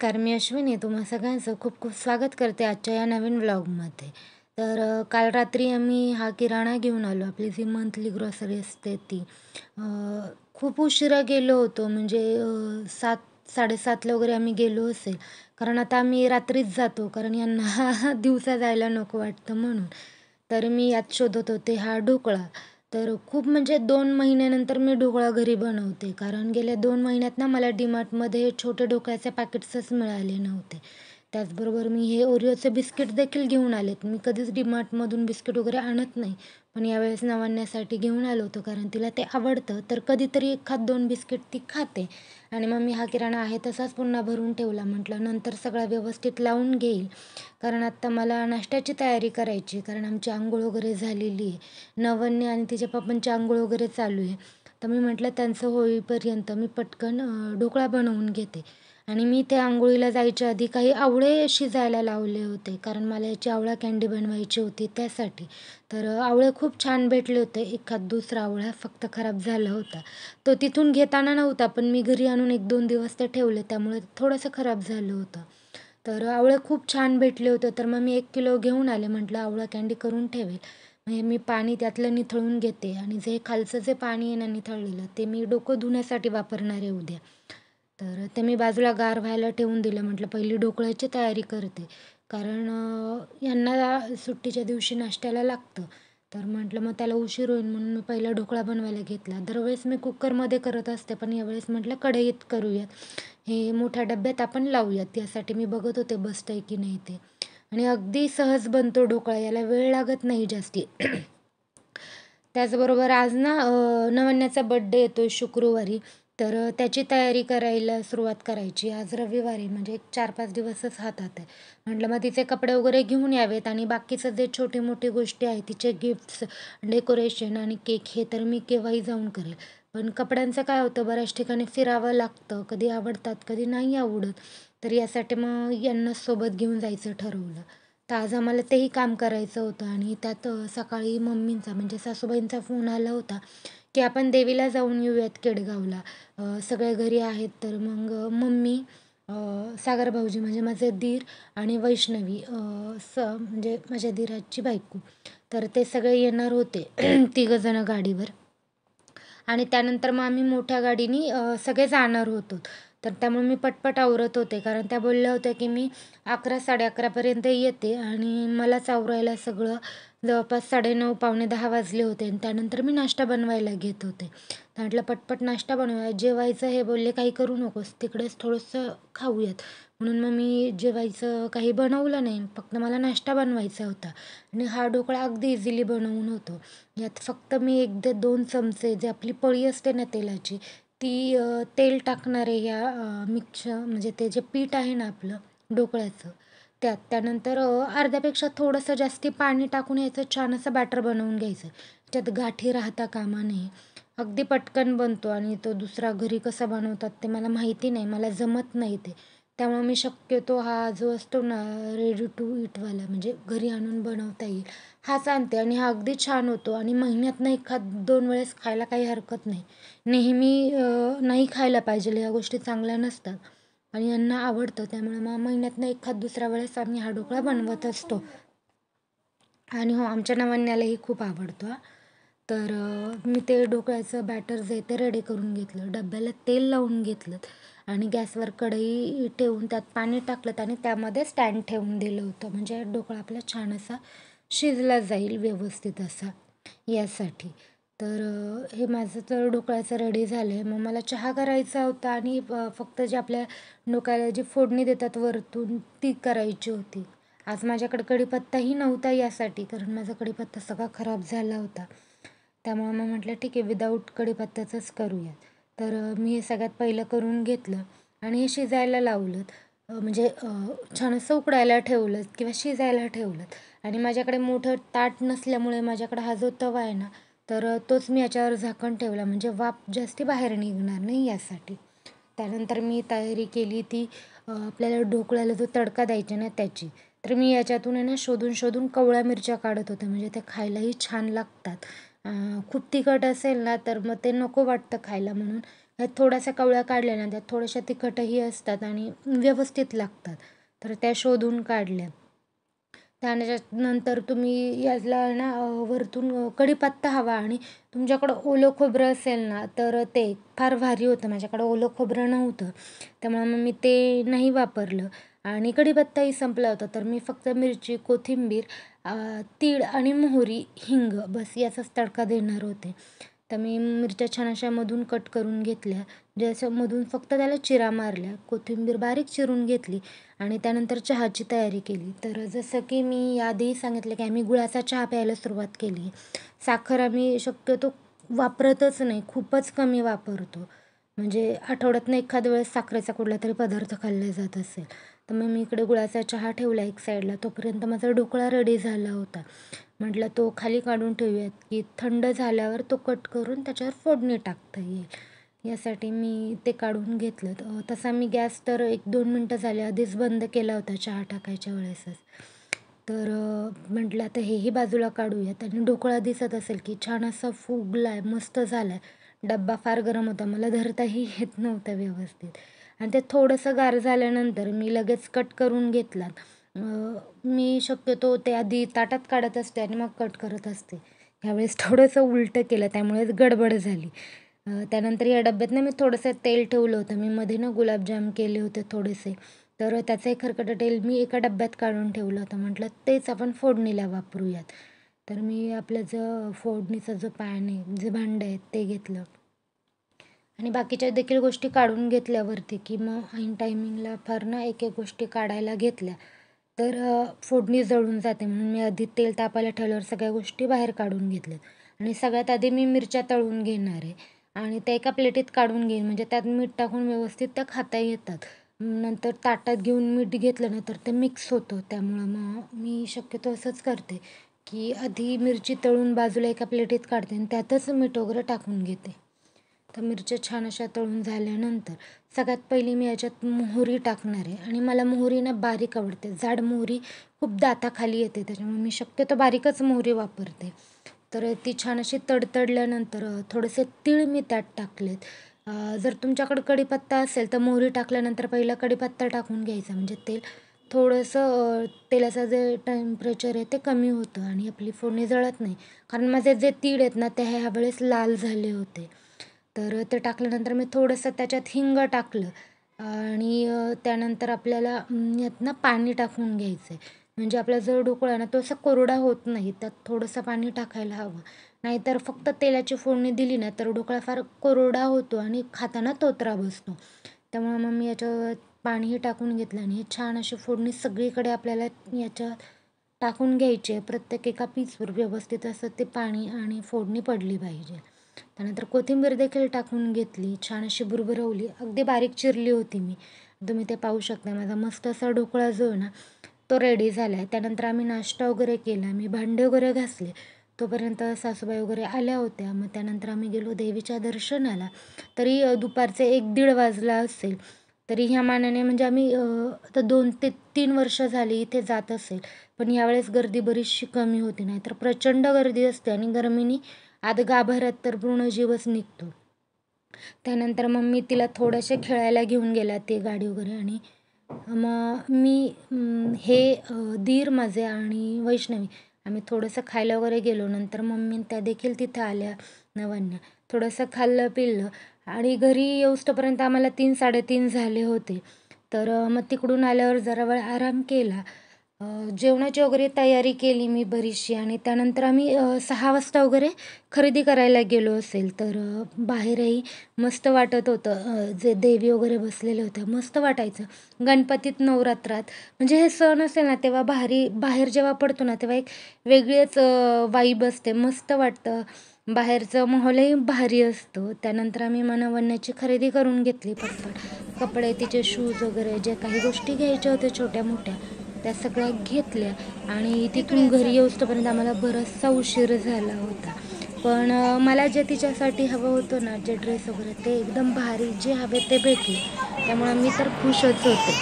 नमस्कार, मी अश्विनी तुम्हा सगळ्यांचं खूप खूप स्वागत करते आजच्या या नवीन व्लॉगमध्ये. काल रात्री आम्ही हा किराणा घेऊन आलो, आपली जी मंथली ग्रॉसरी असते ती. अ, खूप उशिरा गेलो होतो, म्हणजे 7:00-7:30ला वगैरे आम्ही गेलो असेल. कारण आता आम्ही रात्रीच जातो, कारण यांना दिवसा जायला नको वाटतं म्हणून. तर मी यात शोधत होते हा ढोकळा. तर खूप म्हणजे 2 महिन्यानंतर मी ढोकळा घरी बनवते. कारण गेल्या 2 महिन्यात ना मला DMartमध्ये छोटे ढोकळ्याचे पॅकेट्सच मिळाले नव्हते. त्याचबरोबर मी हे ओरिओचे बिस्किट देखील घेऊन आलेत. मी कधीच DMartमधून बिस्किट वगैरे आणत नाही. पण यावेळेस नवन्यासाठी घेऊन आलो होतो, कारण तिला ते आवडतं. तर कधीतरी एखाद 2 बिस्किट ती खाते. आणि मग मी हा किराणा आहे तसाच पुन्हा भरून ठेवला. म्हटलं नंतर सगळा व्यवस्थित लावून घेईल. कारण आत्ता मला नाश्त्याची तयारी करायची, कारण आमची अंघोळ वगैरे झालेली आहे. नवन्या आणि तिच्या पप्पांची अंघोळ वगैरे चालू आहे. तर मी म्हटलं त्यांचं होईपर्यंत मी पटकन ढोकळा बनवून घेते. आणि मी त्या अंघोळीला जायच्या आधी काही आवळे शिजायला लावले होते, कारण मला याची आवळा कँडी बनवायची होती त्यासाठी. आवळे खूप छान भेटले होते. एखाद दुसरा आवळा फक्त खराब झाला होता. तो तिथून घेताना नव्हता, पण मी घरी आणून 1-2 दिवस ते ठेवले, त्यामुळे थोडंसं खराब झालं होतं. आवळे खूप छान भेटले होते, तर मग मी 1 किलो घेऊन आले. म्हटलं आवळा कँडी करून ठेवेल. म्हणजे मी पाणी त्यातलं निथळून घेते, आणि जे खालचं जे पाणी आहे ना निथळलेलं, ते मी डोकं धुण्यासाठी वापरणार आहे उद्या. ते मी बाजूला गार व्हायला ठेवून दिलं. म्हटलं पहिली ढोकळ्याची तयारी करते, कारण यांना सुट्टीच्या दिवशी नाश्त्याला लागतं. तर म्हटलं मग त्याला उशीर होईल, म्हणून मी पहिला ढोकळा बनवायला घेतला. दरवेळेस मी कुकरमध्ये करत असते, पण यावेळेस म्हटलं कढईत करूयात. हे मोठ्या डब्यात आपण लावूयात. यासाठी मी बघत होते बसतंय की नाही ते. आणि अगदी सहज बनतो ढोकळा, याला वेळ लागत नाही जास्ती. त्याचबरोबर आज ना नवन्याचा बर्थडे येतोय शुक्रवारी. त्याची तयारी करायला सुरुवात करायची. आज रविवारी, म्हणजे एक 4-5 दिवसच हातात आहे. म्हटलं मग तिचे कपडे वगैरे घेऊन यावेत, आणि बाकीचं जे छोटी-मोठी गोष्टी आहेत, तिचे गिफ्ट्स, डेकोरेशन आणि केक, हे तर मी केव्हाही जाऊन करेल. पण कपड्यांचं काय होतं, बऱ्याच ठिकाणी फिरावं लागतं. कधी आवडतात, कधी नाही आवडत. तर यासाठी मग यांना सोबत घेऊन जायचं ठरवलं. तर आज आम्हाला तेही काम करायचं होतं, आणि त्यात सकाळी मम्मींचा, म्हणजे सासूबाईंचा फोन आला होता, की आपण देवीला जाऊन येऊयात केडगावला. सगळे घरी आहेत. तर मग मम्मी, सागर भाऊजी म्हणजे माझे दीर, आणि वैष्णवी, म्हणजे माझ्या दीराची बायको. तर ते सगळे येणार होते तिघंजणं गाडीवर. आणि त्यानंतर मग आम्ही मोठ्या गाडीनी सगळे जाणार होतो. तर त्यामुळे मी पटपट आवरत होते, कारण त्या बोलल्या होत्या की मी 11-11:30पर्यंत येते, आणि मलाच आवरायला सगळं जवळपास 9:30 पावणे 10 वाजले होते. आणि त्यानंतर मी नाश्ता बनवायला घेत होते. तर म्हटलं पटपट नाश्ता बनवूया. जेवायचं हे बोलले काही करू नकोस, तिकडेच थोडंसं खाऊयात. म्हणून मग मी जेवायचं काही बनवलं नाही, फक्त मला नाश्ता बनवायचा होता. आणि हा ढोकळा अगदी इझिली बनवून होतो. यात फक्त मी 1 ते 2 चमचे, जे आपली पळी असते ना तेलाची, ती तेल टाकणार आहे या म्हणजे ते जे पीठ आहे ना आपलं ढोकळ्याचं, त्यात. त्यानंतर अर्ध्यापेक्षा थोडंसं जास्ती पाणी टाकून याचं छान असं बॅटर बनवून घ्यायचं. त्यात गाठी राहता कामा नये. अगदी पटकन बनतो, आणि तो दुसरा घरी कसा बनवतात ते मला माहिती नाही, मला जमत नाही ते. त्यामुळे मी शक्यतो हा जो असतो ना रेडी टू ईटवाला, म्हणजे घरी आणून बनवता येईल, हाच आणते. आणि हा अगदी छान होतो, आणि महिन्यातनं एखाद 2 वेळेस खायला काही हरकत नाही. नेहमी नाही खायला पाहिजे, या गोष्टी चांगल्या नसतात. आणि यांना आवडतं, त्यामुळे मग महिन्यातनं एखाद दुसऱ्या वेळेस आम्ही हा ढोकळा बनवत असतो. आणि हो, आमच्या नवन्यालाही खूप आवडतो हां. मी ते ढोकळ्याचं बॅटर जे आहे ते रेडी करून घेतलं. डब्याला तेल लावून घेतलं, आणि गॅसवर कढई ठेवून त्यात पाणी टाकलं, आणि त्यामध्ये स्टँड ठेवून दिलं होतं. म्हणजे ढोकळा आपला छान असा शिजला जाईल व्यवस्थित असा, यासाठी. हे माझं तर ढोकळ्याचं रेडी झालं आहे. मग मला चहा करायचा होता, आणि फक्त जे आपल्या ढोकळ्याला जी फोडणी देतात वरतून, ती करायची होती. आज माझ्याकडे कढीपत्ताही नव्हता यासाठी, कारण माझा कढीपत्ता सगळा खराब झाला होता. त्यामुळे मग म्हटलं ठीक आहे, विदाऊट कढीपत्त्याचंच करूया. मी हे सगळ्यात पहिलं करून घेतलं, आणि हे शिजायला लावलं. छान असं उकडायला ठेवलं किंवा शिजायला ठेवलं. आणि माझ्याकडे मोठं ताट नसल्यामुळे माझ्याकडे हा जो तवा आहे ना, तोच मी याच्यावर झाकण ठेवला, म्हणजे वाफ जास्ती बाहेर निघणार नाही यासाठी. त्यानंतर मी तयारी केली ती आपल्याला ढोकळ्याला जो तडका द्यायचा ना त्याची. तर मी याच्यातून आहे ना शोधून कवळ्या मिरच्या काढत होते, म्हणजे त्या खायलाही छान लागतात. खूप तिखट असेल ना तर मग ते नको वाटतं खायला, म्हणून त्यात थोड्याशा कवळ्या काढल्या ना, त्यात थोड्याशा तिखटही असतात आणि व्यवस्थित लागतात, तर त्या शोधून काढल्या. त्यानंतर तुम्ही याला ना वरतून कढीपत्ता हवा आणि तुमच्याकडं ओलं खोबरं असेल ना तर ते फार भारी होतं. माझ्याकडं ओलं खोबरं नव्हतं, त्यामुळे मग मी ते नाही वापरलं आणि कढीपत्ताही संपला होता. तर मी फक्त मिरची, कोथिंबीर, तीळ आणि मोहरी, हिंग बस याचाच तडका देणार होते. तर मी मिरच्या छान अशा मधून कट करून घेतल्या, म्हणजे असं मधून फक्त त्याला चिरा मारल्या. कोथिंबीर बारीक चिरून घेतली आणि त्यानंतर चहाची तयारी केली. तर जसं की मी याआधी सांगितलं की आम्ही गुळाचा चहा प्यायला सुरुवात केली. साखर आम्ही शक्यतो वापरतच नाही, खूपच कमी वापरतो. म्हणजे आठवड्यातनं एखाद्या वेळेस साखरेचा कुठला तरी पदार्थ खाल्ला जात असेल. तर मग मी इकडे गुळाचा चहा ठेवला एक साईडला. तोपर्यंत माझा ढोकळा रेडी झाला होता. म्हटलं तो खाली काढून ठेवूयात की थंड झाल्यावर तो कट करून त्याच्यावर फोडणी टाकता येईल. यासाठी मी ते काढून घेतलं. तसा मी गॅस तर 1-2 मिनटं झाले आधीच बंद केला होता चहा टाकायच्या वेळेसच. तर म्हटलं आता हेही बाजूला काढूयात आणि ढोकळा दिसत असेल की छान असा फुगला आहे, मस्त झाला आहे. डब्बा फार गरम होता, मला धरताही येत नव्हतं व्यवस्थित आणि ते थोडंसं गार झाल्यानंतर मी लगेच कट करून घेतला. मी शक्यतो ते आधी ताटात काढत असते आणि मग कट करत असते. ह्यावेळेस थोडंसं उलटं केलं, त्यामुळेच गडबड झाली. त्यानंतर या डब्यातनं मी थोडंसं तेल ठेवलं होतं. मी मध्ये ना गुलाबजाम केले होते थोडेसे, तर त्याचं एक खरकटं तेल मी एका डब्यात काढून ठेवलं होतं. म्हटलं तेच आपण फोडणीला वापरूयात. तर मी आपलं जो फोडणीचा जो पॅन आहे, जे भांडं आहे ते घेतलं आणि बाकीच्या देखील गोष्टी काढून घेतल्यावरती की मग ऐन टायमिंगला फार ना एक गोष्टी काढायला घेतल्या तर फोडणी जळून जाते, म्हणून मी आधी तेल तापायला ठेवल्यावर सगळ्या गोष्टी बाहेर काढून घेतल्यात आणि सगळ्यात आधी मी मिरच्या तळून घेणार आहे आणि त्या एका प्लेटीत काढून घेईन, म्हणजे त्यात मीठ टाकून व्यवस्थित त्या खाता येतात. नंतर ताटात घेऊन मीठ घेतलं ना तर ते मिक्स होतं, त्यामुळं मग मी शक्यतो असंच करते की आधी मिरची तळून बाजूला एका प्लेटीत काढते आणि त्यातच मीठ वगैरे टाकून घेते. तर मिरच्या छान अशा तळून झाल्यानंतर सगळ्यात पहिली मी याच्यात मोहरी टाकणार आहे आणि मला मोहरी ना बारीक आवडते. जाड मोहरी खूप दाताखाली येते, त्याच्यामुळे मी शक्यतो बारीकच मोहरी वापरते. तर ती छान अशी तडतडल्यानंतर थोडेसे तीळ मी त्यात टाकलेत. जर तुमच्याकडे कढीपत्ता असेल तर मोहरी टाकल्यानंतर पहिला कढीपत्ता टाकून घ्यायचा, म्हणजे तेल थोडंसं तेलाचं जे टेम्परेचर आहे ते कमी होतं आणि आपली फोडणी जळत नाही. कारण माझे जे तीळ आहेत ना ते ह्यावेळेस लाल झाले होते. तर ते टाकल्यानंतर मी थोडंसं त्याच्यात हिंग टाकलं आणि त्यानंतर आपल्याला यात पाणी टाकून घ्यायचं आहे. म्हणजे आपला जो ढोकळा ना तो असा कोरडा होत नाही, त्यात थोडंसं पाणी टाकायला हवं. नाहीतर फक्त तेलाची फोडणी दिली ना तर ढोकळा फार कोरडा होतो आणि खाताना तोतरा बसतो. त्यामुळे मग मी याच्यात पाणीही टाकून घेतलं आणि छान अशी फोडणी सगळीकडे आपल्याला याच्यात टाकून घ्यायची आहे. प्रत्येक एका पीसवर व्यवस्थित असं ते पाणी आणि फोडणी पडली पाहिजे. त्यानंतर कोथिंबीर देखील टाकून घेतली, छान अशी भुरभुरवली, अगदी बारीक चिरली होती मी. तुम्ही ते पाहू शकता. माझा मस्त असा ढोकळा जो आहे ना तो रेडी झाला आहे. त्यानंतर आम्ही नाश्ता वगैरे केला, मी भांडे वगैरे घासले. तोपर्यंत सासूबाई वगैरे आल्या होत्या. मग त्यानंतर आम्ही गेलो देवीच्या दर्शनाला. तरी दुपारचे 1-1:30 वाजला असेल. तरी ह्या मानाने म्हणजे आम्ही आता 2 ते 3 वर्ष झाली इथे जात असेल, पण यावेळेस गर्दी बरीचशी कमी होती. नाहीतर प्रचंड गर्दी असते आणि गरमीने आत गाभाऱ्यात तर पूर्ण जीवच निघतो. त्यानंतर मग मी तिला थोडेसे खेळायला घेऊन गेला ते गाडी वगैरे आणि मग मी दीर माझे आणि वैष्णवी आम्ही थोडंसं खायला वगैरे गेलो. नंतर मम्मी त्या देखील तिथं आल्या नवन्या. थोडंसं खाल्लं पिल्लं आणि घरी येऊस्तोपर्यंत आम्हाला 3-3:30 झाले होते. तर मग तिकडून आल्यावर जरा वेळ आराम केला. जेवणाची वगैरे तयारी केली मी बरीचशी आणि त्यानंतर आम्ही 6 वाजता वगैरे खरेदी करायला गेलो असेल. तर बाहेरही मस्त वाटत होतं. जे देवी वगैरे बसलेल्या होत्या मस्त वाटायचं. गणपतीत, नवरात्रात म्हणजे हे सण असेल ना तेव्हा बाहेर जेव्हा पडतो ना तेव्हा एक वेगळीच वाइब असते, मस्त वाटतं. बाहेरचं माहोलही भारी असतो. त्यानंतर आम्ही मनवण्याची खरेदी करून घेतली पटपट. कपडे, तिचे शूज वगैरे जे काही गोष्टी घ्यायच्या होत्या छोट्या मोठ्या त्या सगळ्या घेतल्या आणि तिथून घरी येऊस्तोपर्यंत आम्हाला बराचसा उशीर झाला होता. पण मला जे तिच्यासाठी हवं होतं ना, जे ड्रेस वगैरे ते एकदम भारी जे हवे ते भेटले, त्यामुळे मी तर खुशच होते.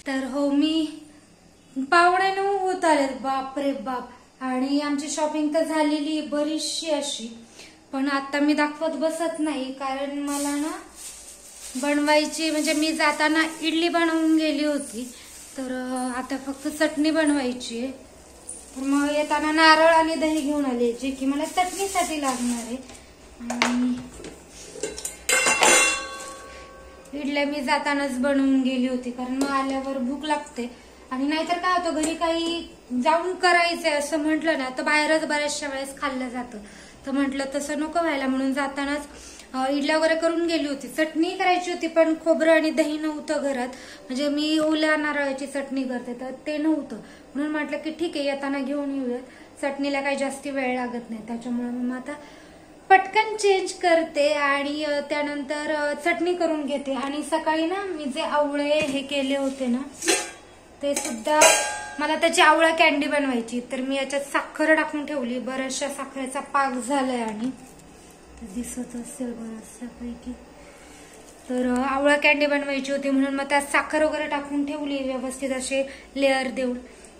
तर हो, मी 8:45 होत आलेत. बाप रे बाप, आणि आमची शॉपिंग तर झालेली बरीचशी अशी, पण आता मी दाखवत बसत नाही कारण मला ना बनवायची, म्हणजे मी जाताना इडली बनवून गेली होती, तर आता फक्त चटणी बनवायची आहे. तर मग येताना नारळ आणि दही घेऊन आले, जे की मला चटणीसाठी लागणार आहे. आणि इडल्या मी जातानाच बनवून गेली होती कारण मग आल्यावर भूक लागते. आणि नाहीतर काय होतं, घरी काही जाऊन करायचंय असं म्हटलं ना तर बाहेरच बऱ्याचशा वेळेस खाल्लं जातं. तर म्हटलं तसं नको व्हायला म्हणून जातानाच इडल्या वगैरे करून गेली होती. चटणी करायची होती पण खोबरं आणि दही नव्हतं घरात, म्हणजे मी ओल्या नारळाची चटणी करते तर ते नव्हतं, म्हणून म्हटलं की ठीक आहे येताना घेऊन येऊयात. चटणीला काही जास्ती वेळ लागत नाही, त्याच्यामुळे मग आता पटकन चेंज करते आणि त्यानंतर चटणी करून घेते. आणि सकाळी ना मी जे आवळे हे केले होते ना ते सुद्धा, मला त्याची आवळा कॅन्डी बनवायची, तर मी याच्यात साखर टाकून ठेवली. बऱ्याचशा साखरेचा पाक झालाय आणि दिसत असेल बऱ्याचशापैकी. तर आवळा कॅन्डी बनवायची होती म्हणून मग त्यात साखर वगैरे टाकून ठेवली व्यवस्थित असे लेअर देऊन.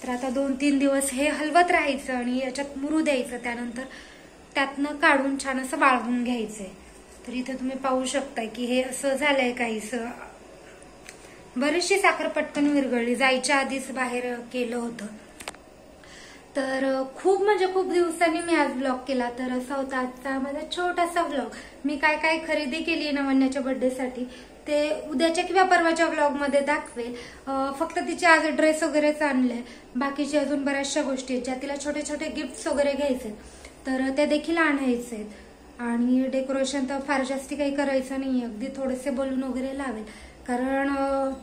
तर आता 2-3 दिवस हे हलवत राहायचं आणि याच्यात मुरू द्यायचं, त्यानंतर त्यातनं काढून छान असं वाळवून घ्यायचंय. तर इथे तुम्ही पाहू शकता की हे असं झालंय काहीसं. बरीचशी साखर पटकन विरघळली, जायच्या आधीच बाहेर केलं होतं. तर खूप म्हणजे खूप दिवसांनी मी आज ब्लॉग केला, तर असा होता आजचा माझा छोटासा ब्लॉग. मी काय काय खरेदी केली आहे नवन्याच्या बर्थडेसाठी ते उद्याच्या किंवा परवाच्या ब्लॉग मध्ये दाखवेल. फक्त तिचे आज ड्रेस वगैरेच आणले, बाकीचे अजून बऱ्याचशा गोष्टी आहेत ज्या तिला छोटे छोटे गिफ्ट्स वगैरे घ्यायचे, तर ते देखील आणायचे. आणि डेकोरेशन तर फार जास्ती काही करायचं नाही, अगदी थोडेसे बलून वगैरे लावेल कारण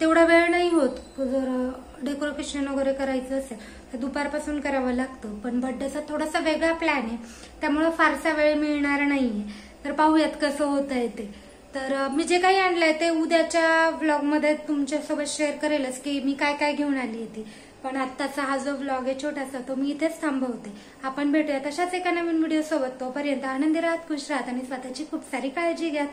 तेवढा वेळ नाही होत. जर डेकोरेशन वगैरे करायचं असेल तर दुपारपासून करावं लागतं, पण बर्थडेचा थोडासा वेगळा प्लॅन आहे त्यामुळे फारसा वेळ मिळणार नाहीये. तर पाहूयात कसं होतंय ते. तर मी जे काही आणलंय ते उद्याच्या व्लॉग मध्ये तुमच्यासोबत शेअर करेलच की मी काय काय घेऊन आली आहे. पण आत्ताचा हा जो व्लॉग आहे छोटासा तो मी इथेच थांबवते. आपण भेटूया तशाच एका नवीन व्हिडिओ सोबत. तोपर्यंत आनंदी राहत, खुश राहत आणि स्वतःची खूप सारी काळजी घ्या.